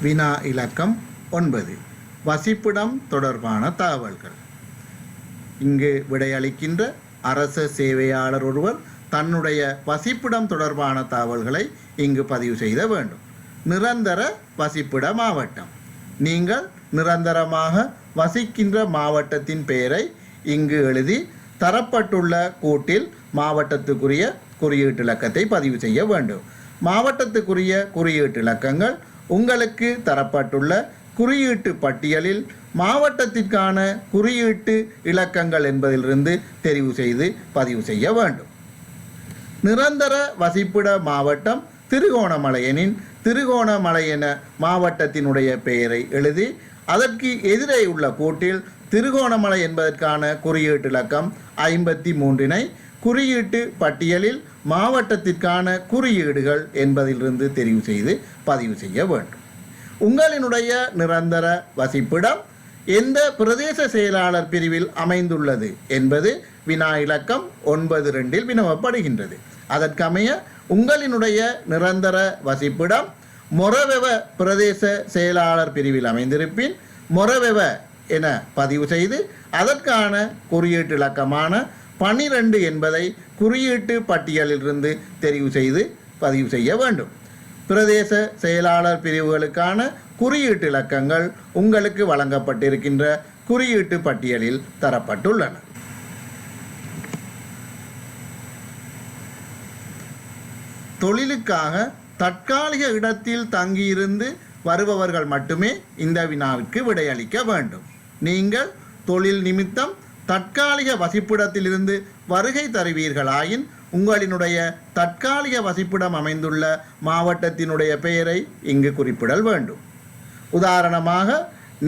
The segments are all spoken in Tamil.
வினா இலக்கம் 9 வசிப்பிடம் தொடர்பான தகவல்கள். இங்கு விடையளிக்கின்ற அரச சேவையாளர் ஒருவர் தன்னுடைய வசிப்பிடம் தொடர்பான தகவல்களை இங்கு பதிவு செய்த வேண்டும். நிரந்தர வசிப்பிட மாவட்டம். நீங்கள் நிரந்தரமாக வசிக்கின்ற மாவட்டத்தின் பெயரை இங்கு எழுதி தரப்பட்டுள்ள கூட்டில் மாவட்டத்துக்குரிய குறியீட்டு இலக்கத்தை பதிவு செய்ய வேண்டும். மாவட்டத்துக்குரிய குறியீட்டு இலக்கங்கள் உங்களுக்கு தரப்பட்டுள்ள குறியீட்டு பட்டியலில் மாவட்டத்திற்கான குறியீட்டு இலக்கங்கள் என்பதிலிருந்து தெரிவு செய்து பதிவு செய்ய வேண்டும். நிரந்தர வசிப்பிட மாவட்டம் திருகோணமலை எனின் திருகோணமலை என மாவட்டத்தினுடைய பெயரை எழுதி அதற்கு எதிரே உள்ள கூட்டில் திருகோணமலை என்பதற்கான குறியீட்டு இலக்கம் 53 குறியீட்டு பட்டியலில் மாவட்டத்திற்கான குறியீடுகள் என்பதிலிருந்து தெரிவு செய்து பதிவு செய்ய வேண்டும். உங்களினுடைய நிரந்தர வசிப்பிடம் எந்த பிரதேச செயலாளர் பிரிவில் அமைந்துள்ளது என்பது வினா இலக்கம் 9.2 வினவப்படுகின்றது. அதற்கமைய உங்களினுடைய நிரந்தர வசிப்பிடம் மொரவெவ பிரதேச செயலாளர் பிரிவில் அமைந்திருப்பின் மொரவெவ என பதிவு செய்து அதற்கான குறியீட்டு இலக்கமான 12 என்பதை குறியீட்டு பட்டியலிலிருந்து தெரிவு செய்து பதிவு செய்ய வேண்டும். பிரதேச செயலாளர் பிரிவுகளுக்கான குறியீட்டு இலக்கங்கள் உங்களுக்கு வழங்கப்பட்டிருக்கின்ற குறியீட்டு பட்டியலில் தரப்பட்டுள்ளன. தொழிலுக்காக தற்காலிக இடத்தில் தங்கியிருந்து வருபவர்கள் மட்டுமே இந்த வினாவிற்கு விடையளிக்க வேண்டும். நீங்கள் தொழில் நிமித்தம் தற்காலிக வசிப்பிடத்திலிருந்து வருகை தருவீர்களாயின் உங்களினுடைய தற்காலிக வசிப்பிடம் அமைந்துள்ள மாவட்டத்தினுடைய பெயரை இங்கு குறிப்பிடல் வேண்டும். உதாரணமாக,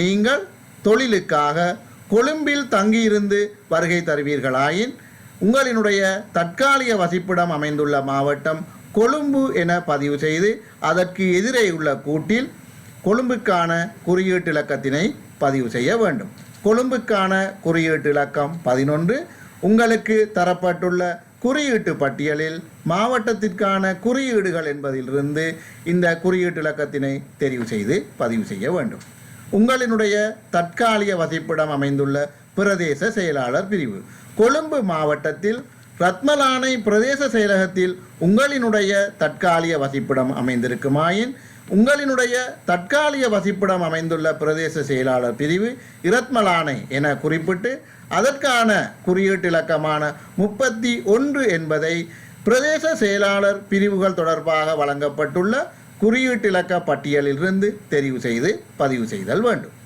நீங்கள் தொழிலுக்காக கொழும்பில் தங்கியிருந்து வருகை தருவீர்களாயின் உங்களினுடைய தற்காலிக வசிப்பிடம் அமைந்துள்ள மாவட்டம் கொழும்பு என பதிவு செய்து அதற்கு எதிரே உள்ள கூட்டில் கொழும்புக்கான குறியீட்டு இலக்கத்தினை பதிவு செய்ய வேண்டும். கொழும்புக்கான குறியீட்டு இலக்கம் 11 உங்களுக்கு தரப்பட்டுள்ள குறியீட்டு பட்டியலில் மாவட்டத்திற்கான குறியீடுகள் என்பதிலிருந்து இந்த குறியீட்டு இலக்கத்தினை தெரிவு செய்து பதிவு செய்ய வேண்டும். உங்களினுடைய தற்காலிக வசிப்பிடம் அமைந்துள்ள பிரதேச செயலாளர் பிரிவு கொழும்பு மாவட்டத்தில் ரத்மலானை பிரதேச செயலகத்தில் உங்களினுடைய தற்காலிக வசிப்பிடம் அமைந்திருக்குமாயின் உங்களினுடைய தற்காலிக வசிப்பிடம் அமைந்துள்ள பிரதேச செயலாளர் பிரிவு இரத்மலானை என குறிப்பிட்டு அதற்கான குறியீட்டு இலக்கமான 31 என்பதை பிரதேச செயலாளர் பிரிவுகள் தொடர்பாக வழங்கப்பட்டுள்ள குறியீட்டு இலக்க பட்டியலிலிருந்து தெரிவு செய்து பதிவு செய்தல் வேண்டும்.